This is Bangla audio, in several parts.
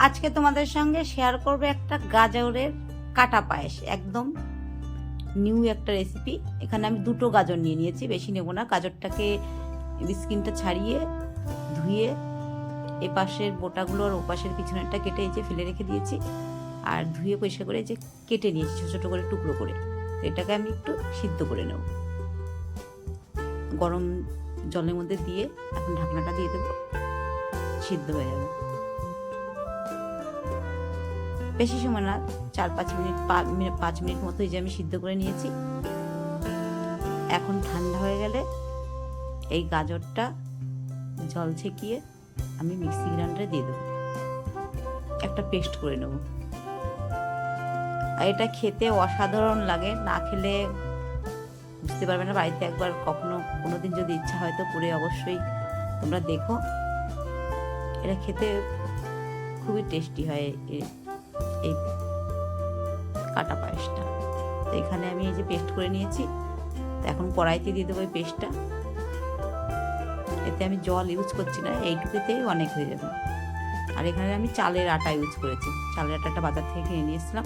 আজকে তোমাদের সঙ্গে শেয়ার করব একটা গাজরের কাটা পায়েস, একদম নিউ একটা রেসিপি। এখানে আমি দুটো গাজর নিয়ে নিয়েছি, বেশি নেব না। গাজরটাকে স্কিনটা ছাড়িয়ে ধুয়ে এ পাশের বোটাগুলো আর ও পাশের পিছনেরটা কেটে এই যে ফেলে রেখে দিয়েছি, আর ধুয়ে পরিষ্কার করে এই যে কেটে নিয়েছি ছোটো ছোটো করে টুকরো করে। তো এটাকে আমি একটু সিদ্ধ করে নেব গরম জলের মধ্যে দিয়ে। এখন ঢাকনাটা দিয়ে দেবো, সিদ্ধ হয়ে যাবে। বেশি সময় না, 4-5 মিনিট 5 মিনিট মতো এই যে আমি সিদ্ধ করে নিয়েছি। এখন ঠান্ডা হয়ে গেলে এই গাজরটা জল ছেঁকিয়ে আমি মিক্সি গ্রাইন্ডারে দিয়ে দেবো, একটা পেস্ট করে নেব। আর এটা খেতে অসাধারণ লাগে, না খেলে বুঝতে পারবে না। বাড়িতে একবার কোনোদিন যদি ইচ্ছা হয় তো করে অবশ্যই তোমরা দেখো। এটা খেতে খুবই টেস্টি হয় এই কাটা পায়েসটা। তো এখানে আমি এই যে পেস্ট করে নিয়েছি, এখন কড়াইতে দিয়ে দেবো এই পেস্টটা। এতে আমি জল ইউজ করছি না, এইটুকুতেই অনেক হয়ে যাবে। আর এখানে আমি চালের আটা ইউজ করেছি, চালের আটাটা বাজার থেকে কিনে নিয়ে এসেছিলাম।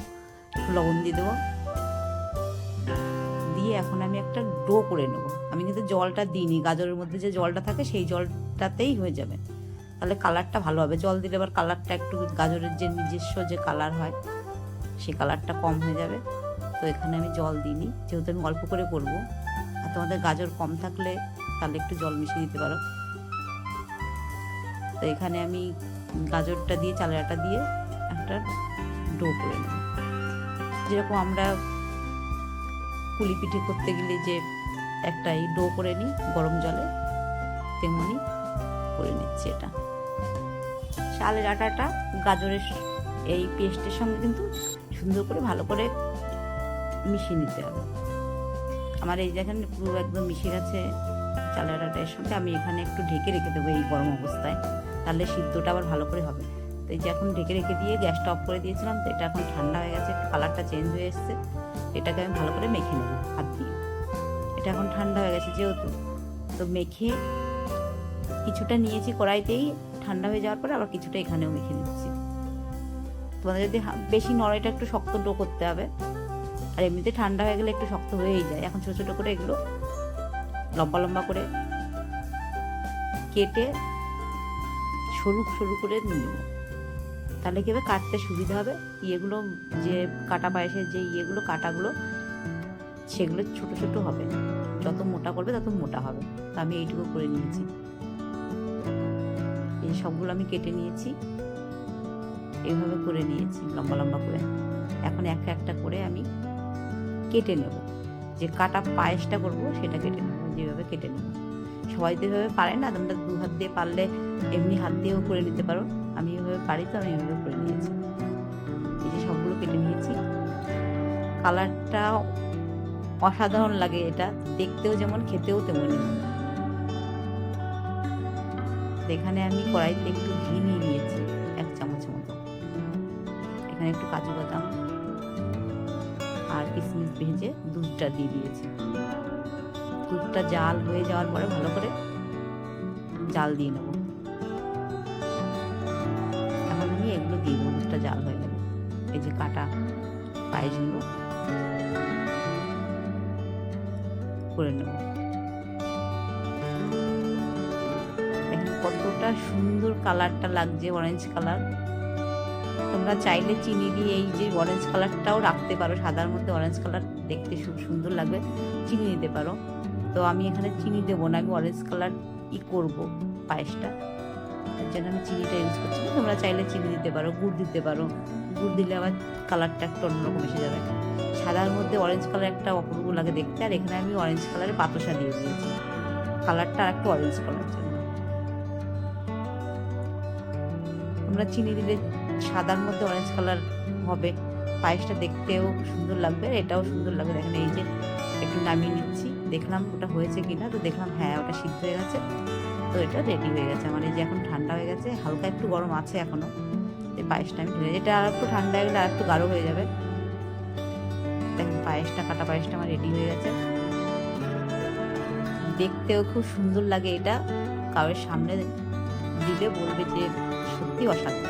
একটু লবণ দিয়ে দেবো, দিয়ে এখন আমি একটা ডো করে নেবো। আমি কিন্তু জলটা দিইনি, গাজরের মধ্যে যে জলটা থাকে সেই জলটাতেই হয়ে যাবে, তাহলে কালারটা ভালো হবে। জল দিলে এবার কালারটা একটু, গাজরের যে নিজস্ব যে কালার হয় সেই কালারটা কম হয়ে যাবে। তো এখানে আমি জল দিইনি, যেহেতু আমি অল্প করে করবো। আর তোমাদের গাজর কম থাকলে তাহলে একটু জল মিশিয়ে দিতে পারো। তো এখানে আমি গাজরটা দিয়ে চালের আটা দিয়ে একটা ডো করে নেব, যেরকম আমরা পুলি পিঠে করতে গেলে যে একটা এই ডো করে নিই গরম জলে, তেমনি করে নিচ্ছি এটা। চালের আটাটা গাজরের এই পেস্টের সঙ্গে কিন্তু সুন্দর করে ভালো করে মিশিয়ে নিতে হবে। আমার এই যেখানে পুরো একদম মিশে গেছে চালের আটার সঙ্গে। আমি এখানে একটু ঢেকে রেখে দেবো এই গরম অবস্থায়, তাহলে সিদ্ধটা আবার ভালো করে হবে। তো এই যে এখন ঢেকে রেখে দিয়ে গ্যাসটা অফ করে দিয়েছিলাম। তো এটা এখন ঠান্ডা হয়ে গেছে, একটু কালারটা চেঞ্জ হয়ে এসছে। এটাকে আমি ভালো করে মেখে নেব হাত দিয়ে। এটা এখন ঠান্ডা হয়ে গেছে যেহেতু, তো মেখে কিছুটা নিয়েছি কড়াইতেই, ঠান্ডা হয়ে যাওয়ার পরে আবার কিছুটা এখানেও মেখে নিচ্ছি। তোমাদের যদি বেশি নরম, এটা একটু শক্ত ডো করতে হবে, আর এমনিতে ঠান্ডা হয়ে গেলে একটু শক্ত হয়েই যায়। এখন ছোটো ছোটো করে এগুলো লম্বা লম্বা করে কেটে সরু সরু করে নিয়ে নেব, তাহলে কী হবে কাটতে সুবিধা হবে। ইয়েগুলো যে কাটা পায়েসের যে কাটাগুলো সেগুলো ছোটো ছোটো হবে, যত মোটা করবে তত মোটা হবে। তো আমি এইটুকু করে নিয়েছি, এই সবগুলো আমি কেটে নিয়েছি, এইভাবে করে নিয়েছি লম্বা লম্বা করে। এখন একটা একটা করে আমি কেটে নেব, যে কাটা পায়েসটা করবো সেটা কেটে নেব, যেভাবে কেটে নেব। সবাই তো এভাবে পারে না, তোমরা 2 হাত দিয়ে পারলে এমনি হাত দিয়েও করে নিতে পারো। আমি এভাবে পারি, তো আমি এভাবে করে নিয়েছি। এই যে সবগুলো কেটে নিয়েছি। কালারটা অসাধারণ লাগে, এটা দেখতেও যেমন খেতেও তেমনই। এখানে আমি কড়াইতে একটু ঘি নিয়ে নিয়েছি 1 চামচ মতো। এখানে একটু কাজু বাদাম আর কিশমিশ ভেজে দুধটা দিয়ে দিয়েছি। দুধটা জাল হয়ে যাওয়ার পরে ভালো করে জাল দিয়ে নেব। এখন আমি এগুলো দিয়ে দেবো, দুধটা জাল হয়ে গেলে এই যে কাটা পায়েসগুলো করে নেব। দেখেন কতটা সুন্দর কালারটা লাগছে, অরেঞ্জ কালার। তোমরা চাইলে চিনি দিয়ে এই যে অরেঞ্জ কালারটাও রাখতে পারো, সাদার মধ্যে অরেঞ্জ কালার দেখতে খুব সুন্দর লাগবে, চিনি দিতে পারো। তো আমি এখানে চিনি দেবো না, আমি অরেঞ্জ কালার করবো পায়েসটা, তার জন্য আমি চিনিটা ইউজ করছি না। তোমরা চাইলে চিনি দিতে পারো, গুড় দিতে পারো। গুড় দিলে আবার কালারটা একটু অন্যরকম এসে যাবে। সাদার মধ্যে অরেঞ্জ কালার একটা অপূর্ব লাগে দেখতে। আর এখানে আমি অরেঞ্জ কালারে বাতাসা দিয়ে দিয়েছি, কালারটা আর একটু অরেঞ্জ কালার জন্য। তোমরা চিনি দিলে সাদার মধ্যে অরেঞ্জ কালার হবে, পায়েসটা দেখতেও সুন্দর লাগবে, এটাও সুন্দর লাগবে। দেখেন এই যে একটু নামিয়ে নিচ্ছি, দেখলাম ওটা হয়েছে কিনা, তো দেখলাম হ্যাঁ ওটা সিদ্ধ হয়ে গেছে। তো এটা রেডি হয়ে গেছে আমার। এই যে এখন ঠান্ডা হয়ে গেছে, হালকা একটু গরম আছে এখনো। এই পায়েসটা আমি ঢেলে, এটা আর একটু ঠান্ডা হয়ে গেলে আর একটু গাঢ় হয়ে যাবে। দেখেন পায়েসটা, কাটা পায়েসটা আমার রেডি হয়ে গেছে। দেখতেও খুব সুন্দর লাগে, এটা কারোর সামনে দিলে বলবে যে সত্যি অসাধারণ।